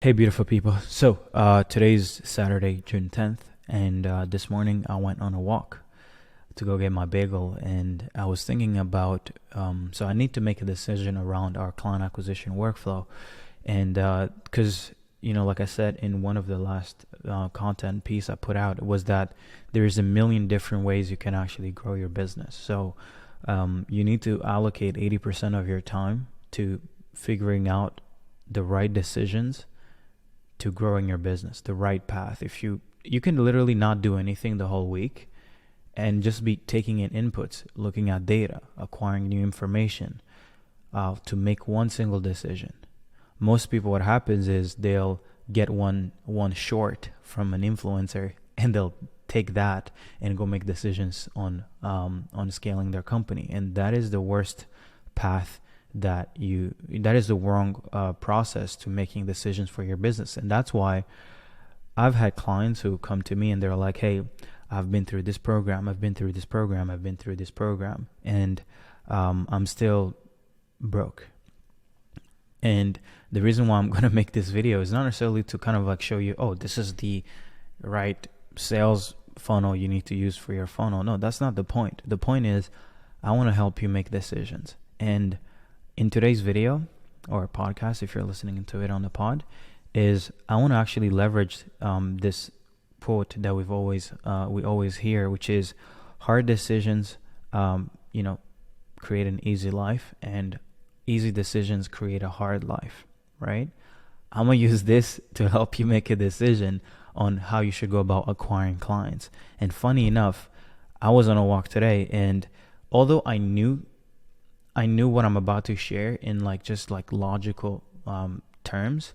Hey, beautiful people. So, today's Saturday, June 10th, and this morning I went on a walk to go get my bagel, and I was thinking about, so I need to make a decision around our client acquisition workflow, and because, like I said in one of the last content piece I put out, was that there's a million different ways you can actually grow your business. So, you need to allocate 80% of your time to figuring out the right decisions to growing your business, the right path. If you can literally not do anything the whole week and just be taking in inputs, looking at data, acquiring new information, to make one single decision. Most people, what happens is they'll get one short from an influencer and they'll take that and go make decisions on scaling their company, and that is the worst path. That is the wrong process to making decisions for your business. And that's why I've had clients who come to me and they're like, hey, I've been through this program, I've been through this program, and I'm still broke. And the reason why I'm going to make this video is not necessarily to kind of like show you, oh, this is the right sales funnel you need to use for your funnel. No, that's not the point. The point is I want to help you make decisions. And in today's video or podcast, if you're listening to it on the pod, is I want to actually leverage this quote that we always hear, which is hard decisions, create an easy life, and easy decisions create a hard life, right? I'm gonna use this to help you make a decision on how you should go about acquiring clients. And funny enough, I was on a walk today, and although I knew what I'm about to share in just logical terms,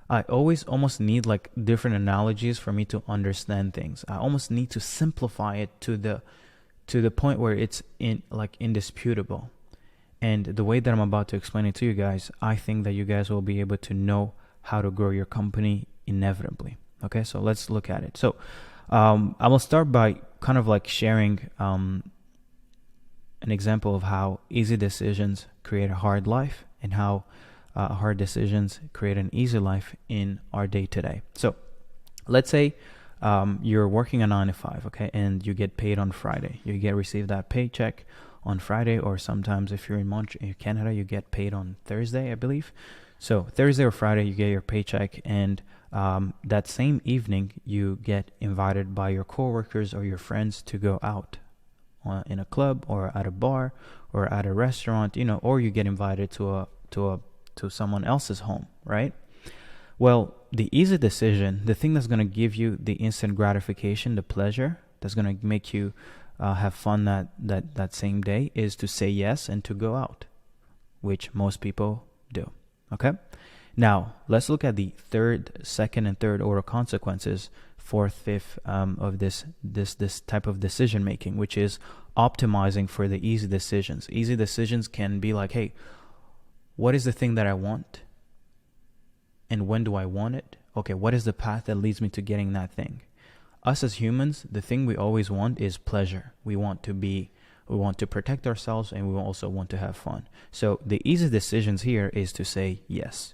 I always almost need different analogies for me to understand things. I almost need to simplify it to the point where it's indisputable. And the way that I'm about to explain it to you guys, I think that you guys will be able to know how to grow your company inevitably. Okay, so let's look at it. So I will start by kind of sharing an example of how easy decisions create a hard life and how hard decisions create an easy life in our day-to-day. So let's say you're working a 9 to 5, okay, and you get paid on Friday. You receive that paycheck on Friday, or sometimes if you're in Canada, you get paid on Thursday, I believe. So Thursday or Friday, you get your paycheck, and that same evening, you get invited by your coworkers or your friends to go out in a club or at a bar or at a restaurant, or you get invited to someone else's home, right? Well, the easy decision, the thing that's going to give you the instant gratification, the pleasure that's going to make you have fun that same day, is to say yes and to go out, which most people do. Okay? Now, let's look at the second and third order consequences, fourth, fifth, of this type of decision making, which is optimizing for the easy decisions. Easy decisions can be like, hey, what is the thing that I want? And when do I want it? Okay, what is the path that leads me to getting that thing? Us as humans, the thing we always want is pleasure. We want to protect ourselves, and we also want to have fun. So the easy decisions here is to say yes.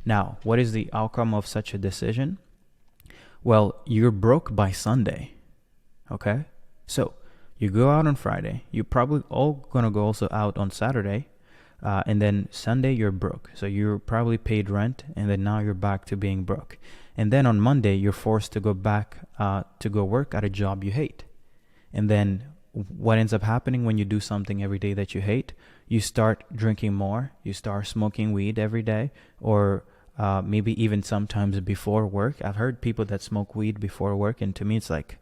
Now, what is the outcome of such a decision? Well, you're broke by Sunday, okay? So you go out on Friday. You're probably all going to go also out on Saturday. And then Sunday, you're broke. So you're probably paid rent, and then now you're back to being broke. And then on Monday, you're forced to go back to go work at a job you hate. And then what ends up happening when you do something every day that you hate? You start drinking more. You start smoking weed every day, or maybe even sometimes before work. I've heard people that smoke weed before work, and to me it's like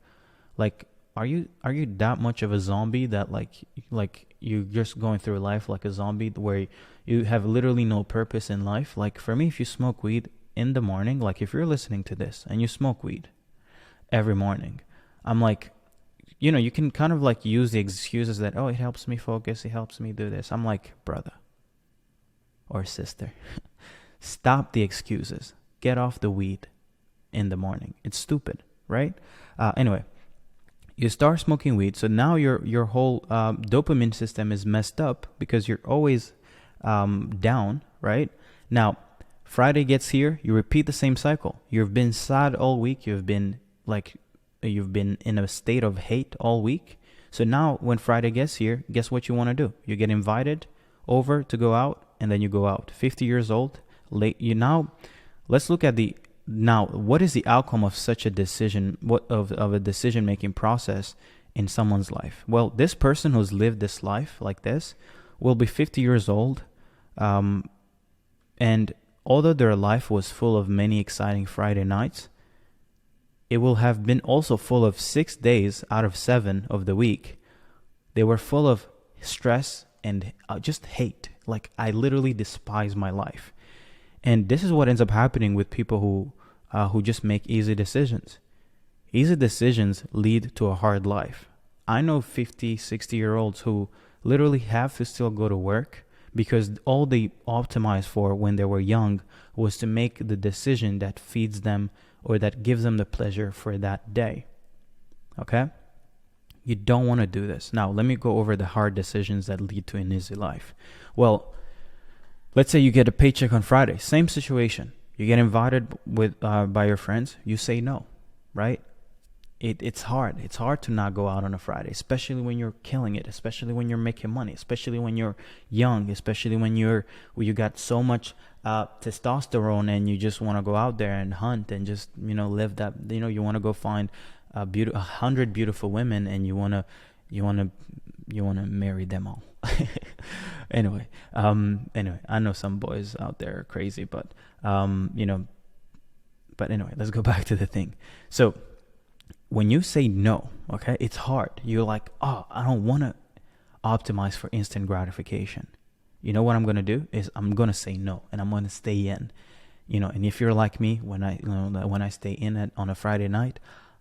are you that much of a zombie that you're just going through life like a zombie where you have literally no purpose in life? Like for me, if you smoke weed in the morning, like if you're listening to this and you smoke weed every morning, I'm like, you can kind of use the excuses that, oh, it helps me focus, it helps me do this. I'm like, brother or sister, stop the excuses. Get off the weed in the morning. It's stupid, right? Anyway, you start smoking weed, so now your whole dopamine system is messed up because you're always down, right? Now, Friday gets here, you repeat the same cycle. You've been sad all week. You've been in a state of hate all week. So now when Friday gets here, guess what you want to do? You get invited over to go out, and then you go out. 50 years old, late. Let's look at what is the outcome of such a decision, of a decision-making process in someone's life? Well, this person who's lived this life like this will be 50 years old, and although their life was full of many exciting Friday nights, it will have been also full of 6 days out of 7 of the week. They were full of stress and just hate. Like, I literally despise my life. And this is what ends up happening with people who just make easy decisions. Easy decisions lead to a hard life. I know 50, 60-year-olds who literally have to still go to work because all they optimized for when they were young was to make the decision that feeds them or that gives them the pleasure for that day. Okay? You don't want to do this. Now, let me go over the hard decisions that lead to an easy life. Well, let's say you get a paycheck on Friday. Same situation. You get invited by your friends. You say no, right? It's hard. It's hard to not go out on a Friday, especially when you're killing it, especially when you're making money, especially when you're young, especially when you got so much testosterone and you just want to go out there and hunt and just, live that, you want to go find 100 beautiful women and you want to marry them all. Anyway, I know some boys out there are crazy, but anyway, let's go back to the thing. So when you say no, okay, it's hard. You're like, oh, I don't want to optimize for instant gratification. You know what I'm going to do is I'm going to say no, and I'm going to stay in. And if you're like me, when I stay in on a Friday night,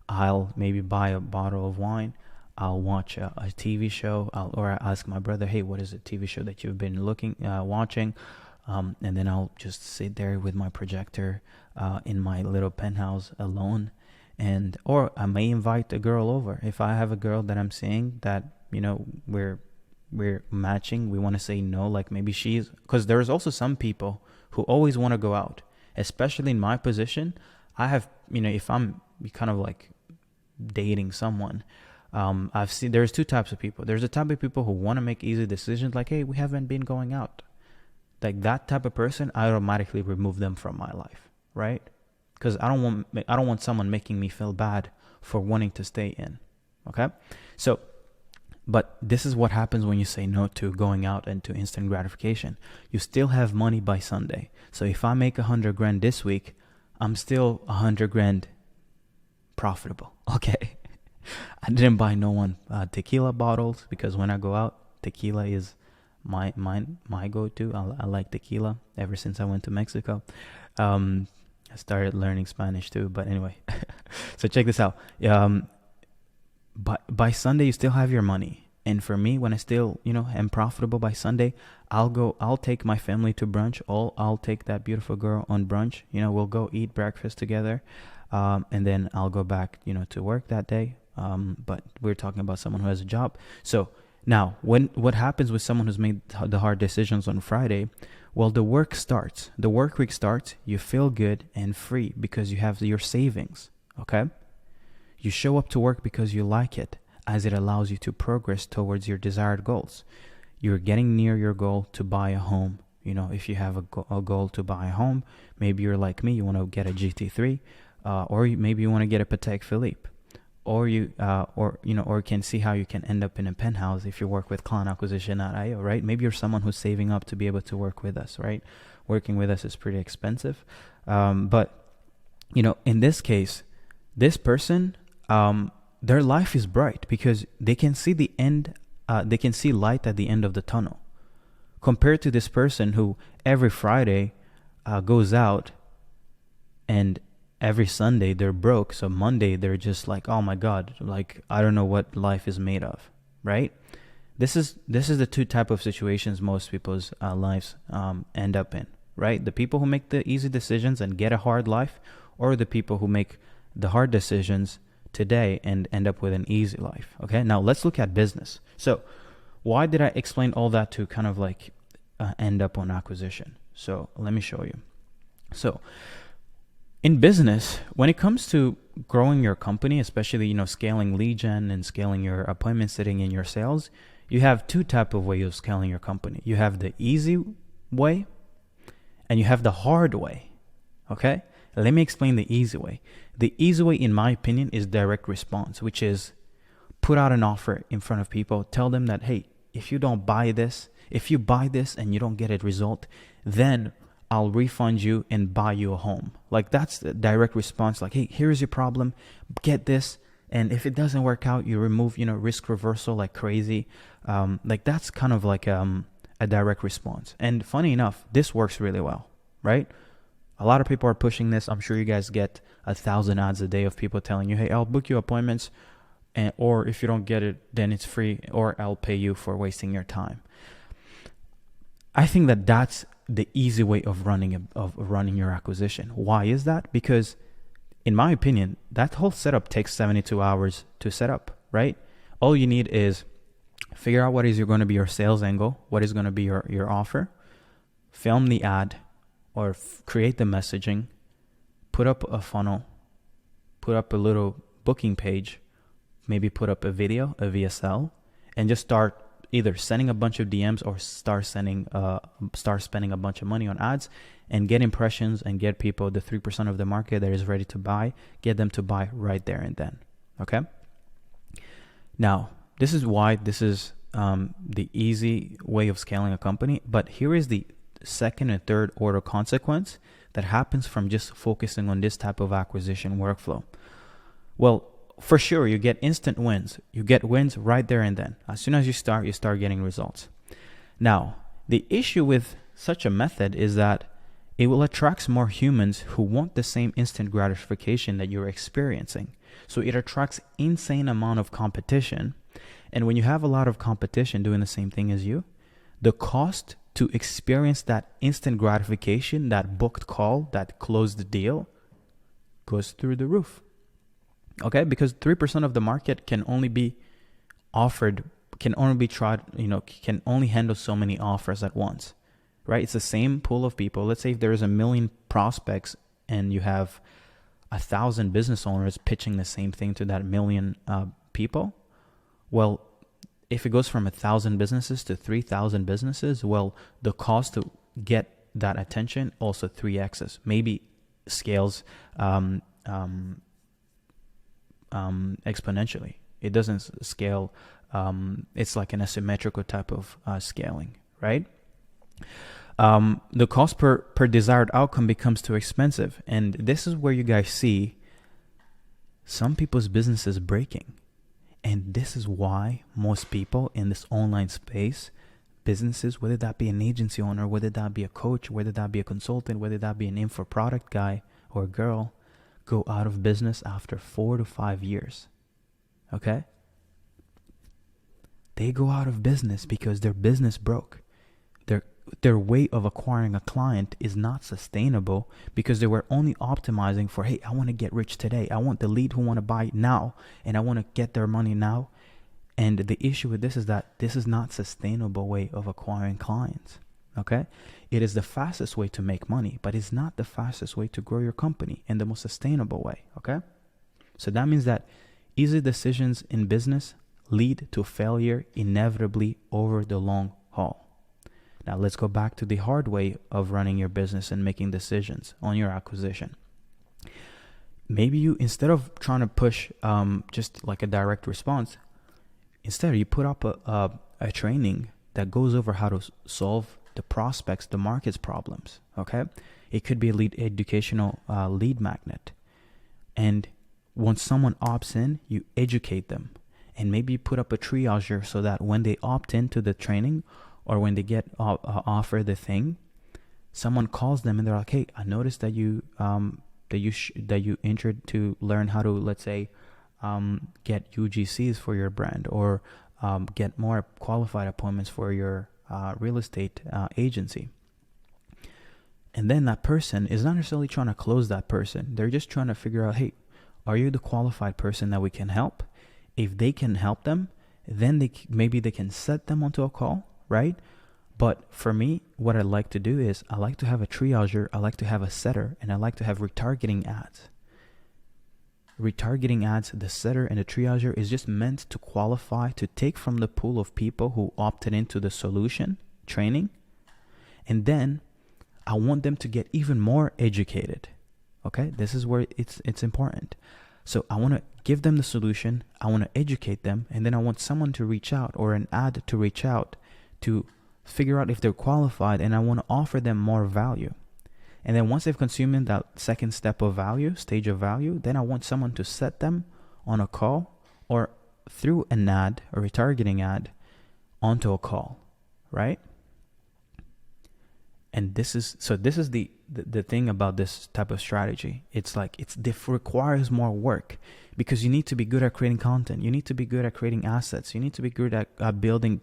I'll maybe buy a bottle of wine. I'll watch a TV show, or I ask my brother, hey, what is a TV show that you've been watching? And then I'll just sit there with my projector in my little penthouse alone. Or I may invite a girl over. If I have a girl that I'm seeing that, we're matching, we want to say no, like maybe because there's also some people who always want to go out, especially in my position. I have, if I'm kind of like dating someone, I've seen there's two types of people. There's the type of people who want to make easy decisions, like, hey, we haven't been going out. Like that type of person, I automatically remove them from my life, right? Because I don't want someone making me feel bad for wanting to stay in. Okay, so, but this is what happens when you say no to going out and to instant gratification. You still have money by Sunday. So if I make 100 grand this week, I'm still 100 grand profitable. Okay. I didn't buy no one tequila bottles because when I go out, tequila is my go-to. I like tequila ever since I went to Mexico. I started learning Spanish too, but anyway. So check this out. By Sunday, you still have your money. And for me, when I still, am profitable by Sunday, I'll take my family to brunch. I'll take that beautiful girl on brunch. We'll go eat breakfast together. And then I'll go back, to work that day. But we're talking about someone who has a job. So now what happens with someone who's made the hard decisions on Friday? Well, the work starts. The work week starts. You feel good and free because you have your savings. Okay. You show up to work because you like it, as it allows you to progress towards your desired goals. You're getting near your goal to buy a home. If you have a goal to buy a home, maybe you're like me, you want to get a GT3, or maybe you want to get a Patek Philippe, or you can see how you can end up in a penthouse if you work with clientacquisition.io, right? Maybe you're someone who's saving up to be able to work with us, right? Working with us is pretty expensive. But in this case, this person, their life is bright because they can see the end. They can see light at the end of the tunnel, compared to this person who every Friday goes out and every Sunday they're broke. So Monday they're just like, oh my God, like I don't know what life is made of, right? This is the two type of situations most people's lives end up in, right? The people who make the easy decisions and get a hard life, or the people who make the hard decisions today and end up with an easy life. Okay, now let's look at business. So why did I explain all that to kind of like end up on acquisition? So let me show you. So in business, when it comes to growing your company, especially, scaling lead gen and scaling your appointment setting and your sales, you have two type of ways of scaling your company. You have the easy way and you have the hard way. Okay? Let me explain the easy way. The easy way, in my opinion, is direct response, which is put out an offer in front of people. Tell them that, hey, if you buy this and you don't get a result, then I'll refund you and buy you a home. Like, that's the direct response. Like, hey, here's your problem. Get this. And if it doesn't work out, you remove, risk reversal like crazy. Like, that's kind of like a direct response. And funny enough, this works really well, right? A lot of people are pushing this. I'm sure you guys get 1,000 ads a day of people telling you, hey, I'll book you appointments. Or if you don't get it, then it's free, or I'll pay you for wasting your time. I think that that's the easy way of running your acquisition. Why is that? Because in my opinion, that whole setup takes 72 hours to set up, right? All you need is figure out what is going to be your sales angle, what is going to be your offer, film the ad, or create the messaging, put up a funnel, put up a little booking page, maybe put up a video, a VSL, and just start either sending a bunch of DMs or start spending a bunch of money on ads and get impressions and get people, the 3% of the market that is ready to buy, get them to buy right there and then. Okay? Now, this is why this is the easy way of scaling a company. But here is the second and third order consequence that happens from just focusing on this type of acquisition workflow. Well, for sure, you get instant wins. You get wins right there and then. As soon as you start getting results. Now, the issue with such a method is that it will attract more humans who want the same instant gratification that you're experiencing. So it attracts insane amount of competition. And when you have a lot of competition doing the same thing as you, the cost to experience that instant gratification, that booked call, that closed deal, goes through the roof. Okay, because 3% of the market can only be offered, can only be tried, can only handle so many offers at once, right? It's the same pool of people. Let's say if there is 1 million prospects and you have 1,000 business owners pitching the same thing to that 1 million people. Well, if it goes from 1,000 businesses to 3,000 businesses, well, the cost to get that attention also 3x's, maybe scales exponentially. It doesn't scale. It's like an asymmetrical type of scaling, right? The cost per desired outcome becomes too expensive. And this is where you guys see some people's businesses breaking. And this is why most people in this online space, businesses, whether that be an agency owner, whether that be a coach, whether that be a consultant, whether that be an info product guy or girl, go out of business after 4 to 5 years. Okay? They go out of business because their business broke. Their way of acquiring a client is not sustainable because they were only optimizing for, hey, I want to get rich today. I want the lead who want to buy now, and I want to get their money now. And the issue with this is that this is not a sustainable way of acquiring clients. Okay? It is the fastest way to make money, but it's not the fastest way to grow your company and the most sustainable way. Okay? So that means that easy decisions in business lead to failure inevitably over the long haul. Now let's go back to the hard way of running your business and making decisions on your acquisition. Maybe you, instead of trying to push just like a direct response, instead you put up a training that goes over how to solve the prospects, the market's problems. Okay, it could be a educational lead magnet, and once someone opts in, you educate them, and maybe you put up a triager so that when they opt into the training or when they get offered the thing, someone calls them and they're like, hey, I noticed that you entered to learn how to, let's say, get UGCs for your brand, or get more qualified appointments for your real estate agency. And then that person is not necessarily trying to close that person. They're just trying to figure out, hey, are you the qualified person that we can help? If they can help them, then maybe they can set them onto a call, right? But for me, what I like to do is I like to have a triager, I like to have a setter, and I like to have retargeting ads. Retargeting ads, the setter and the triager is just meant to qualify, to take from the pool of people who opted into the solution training. And then I want them to get even more educated. Okay, this is where it's important. So I want to give them the solution, I want to educate them, and then I want someone to reach out or an ad to reach out to figure out if they're qualified, and I want to offer them more value. And then once they've consumed that second step of value, stage of value, then I want someone to set them on a call or through an ad, a retargeting ad, onto a call, right? And this is the thing about this type of strategy. It's like it requires more work, because you need to be good at creating content. You need to be good at creating assets. You need to be good at building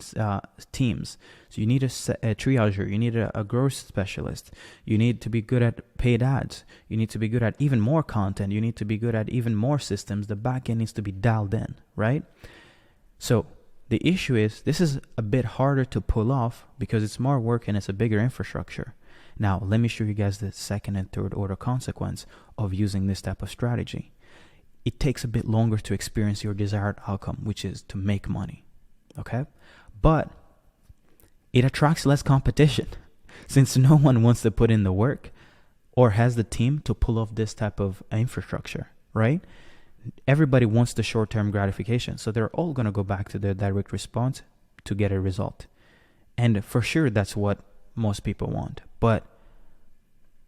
teams. So you need a triager. You need a growth specialist. You need to be good at paid ads. You need to be good at even more content. You need to be good at even more systems. The back end needs to be dialed in, right? So the issue is this is a bit harder to pull off because it's more work and it's a bigger infrastructure. Now, let me show you guys the second and third order consequence of using this type of strategy. It takes a bit longer to experience your desired outcome, which is to make money, okay? But it attracts less competition since no one wants to put in the work or has the team to pull off this type of infrastructure, right? Everybody wants the short-term gratification, so they're all going to go back to their direct response to get a result. And for sure, that's what most people want. But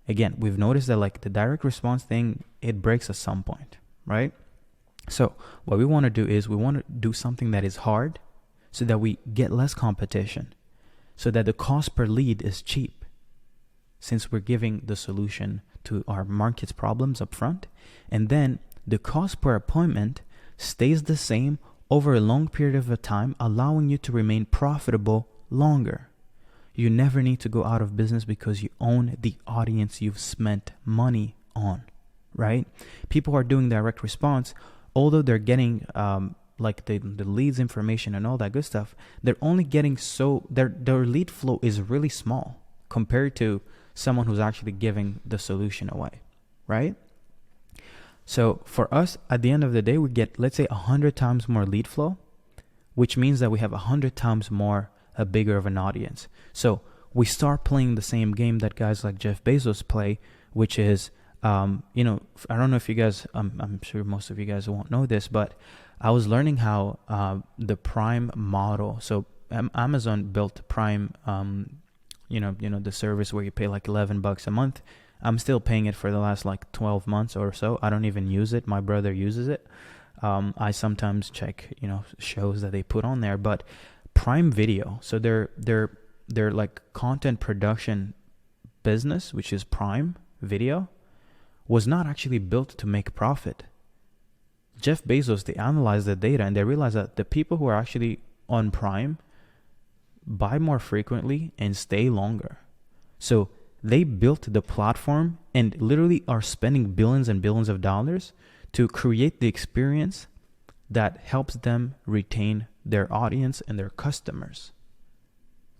again, we've noticed that like the direct response thing, it breaks at some point, right? So what we want to do is we want to do something that is hard so that we get less competition, so that the cost per lead is cheap, since we're giving the solution to our market's problems up front. And then the cost per appointment stays the same over a long period of time, allowing you to remain profitable longer. You never need to go out of business because you own the audience you've spent money on, right? People are doing direct response, although they're getting like the leads information and all that good stuff, they're only getting their lead flow is really small compared to someone who's actually giving the solution away, right? So for us, at the end of the day, we get, let's say, 100 times more lead flow, which means that we have 100 times more, a bigger of an audience. So we start playing the same game that guys like Jeff Bezos play, which is, I don't know if you guys, I'm sure most of you guys won't know this, but I was learning how the Prime model. So Amazon built Prime, the service where you pay like $11 a month. I'm still paying it for the last like 12 months or so. I don't even use it. My brother uses it. I sometimes check, shows that they put on there, but Prime Video. So they're like content production business, which is Prime Video, was not actually built to make profit. Jeff Bezos, they analyzed the data and they realized that the people who are actually on Prime buy more frequently and stay longer. So they built the platform and literally are spending billions and billions of dollars to create the experience that helps them retain their audience and their customers.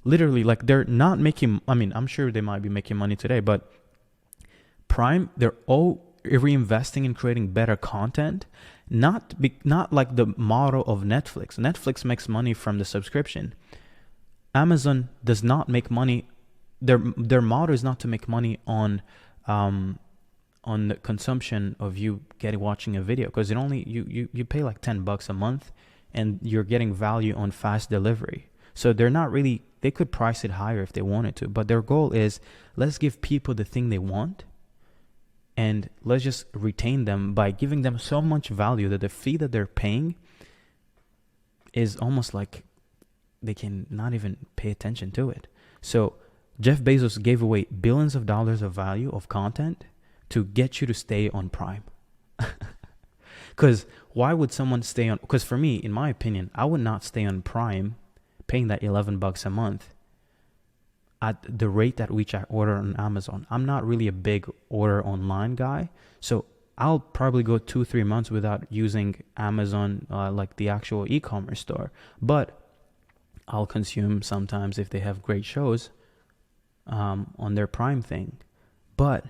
Literally, like they're not making, I'm sure they might be making money today, but Prime, they're all reinvesting in creating better content, not like the model of Netflix. Netflix makes money from the subscription. Amazon does not make money. Their model is not to make money on the consumption of you watching a video, because you pay like $10 a month and you're getting value on fast delivery. So they're not really, they could price it higher if they wanted to, but their goal is, let's give people the thing they want and let's just retain them by giving them so much value that the fee that they're paying is almost like they can not even pay attention to it. So Jeff Bezos gave away billions of dollars of value of content to get you to stay on Prime. Because why would someone stay on? Because for me, in my opinion, I would not stay on Prime paying that $11 a month at the rate at which I order on Amazon. I'm not really a big order online guy, so I'll probably go 2-3 months without using Amazon, like the actual e-commerce store. But I'll consume sometimes if they have great shows on their Prime thing. But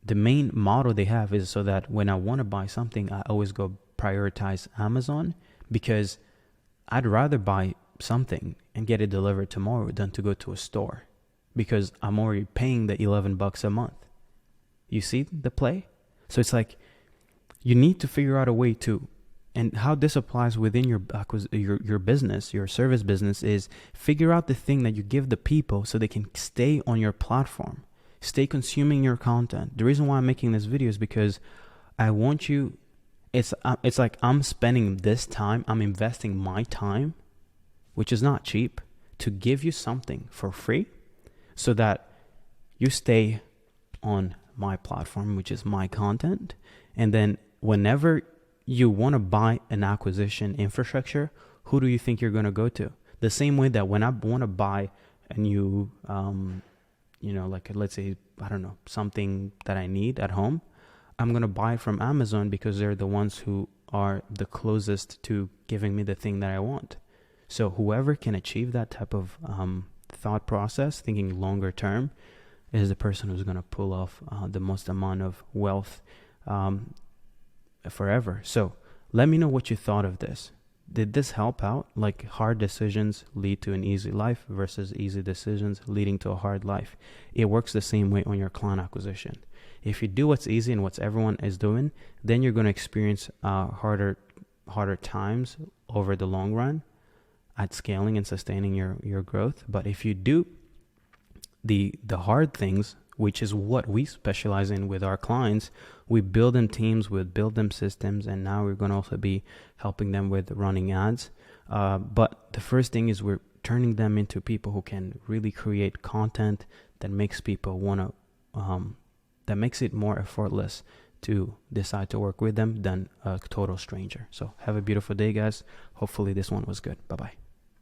the main model they have is so that when I want to buy something, I always go prioritize Amazon, because I'd rather buy something and get it delivered tomorrow than to go to a store, because I'm already paying the $11 a month. You see the play? So it's like you need to figure out a way to, and how this applies within your business, your service business, is figure out the thing that you give the people so they can stay on your platform, stay consuming your content. The reason why I'm making this video is because I want you, it's like I'm spending this time, I'm investing my time, which is not cheap, to give you something for free so that you stay on my platform, which is my content. And then whenever you want to buy an acquisition infrastructure, who do you think you're going to go to? The same way that when I want to buy a new, like let's say, I don't know, something that I need at home, I'm going to buy it from Amazon because they're the ones who are the closest to giving me the thing that I want. So whoever can achieve that type of thought process, thinking longer term, is the person who's going to pull off the most amount of wealth forever. So let me know what you thought of this. Did this help out? Like, hard decisions lead to an easy life versus easy decisions leading to a hard life. It works the same way on your client acquisition. If you do what's easy and what everyone is doing, then you're going to experience harder times over the long run at scaling and sustaining your growth. But if you do the hard things, which is what we specialize in with our clients, we build them teams, we build them systems, and now we're going to also be helping them with running ads. But the first thing is we're turning them into people who can really create content that makes people want to, that makes it more effortless to decide to work with them than a total stranger. So have a beautiful day, guys. Hopefully this one was good. Bye-bye.